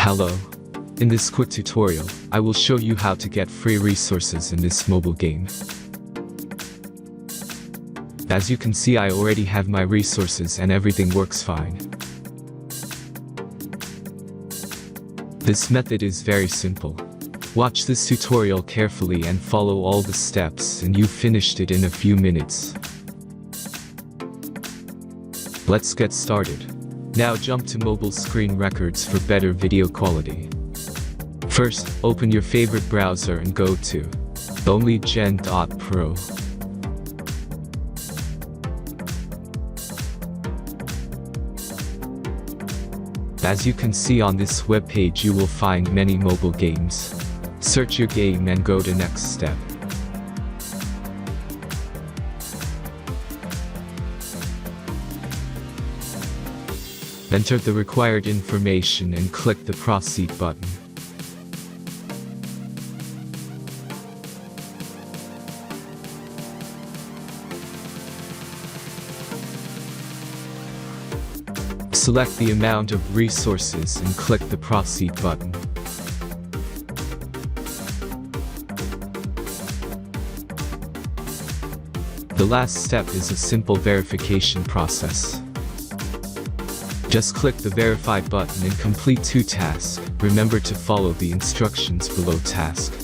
Hello. In this quick tutorial, I will show you how to get free resources in this mobile game. As you can see, I already have my resources and everything works fine. This method is very simple. Watch this tutorial carefully and follow all the steps and you've finished it in a few minutes. Let's get started. Now jump to mobile screen records for better video quality. First, open your favorite browser and go to onlygen.pro. As you can see on this web page, you will find many mobile games. Search your game and go to next step. Enter the required information and click the proceed button. Select the amount of resources and click the proceed button. The last step is a simple verification process. Just click the verify button and complete 2 tasks. Remember to follow the instructions below task.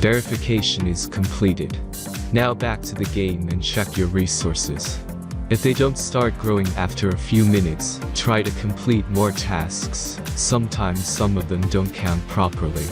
Verification is completed. Now back to the game and check your resources. If they don't start growing after a few minutes, try to complete more tasks. Sometimes some of them don't count properly.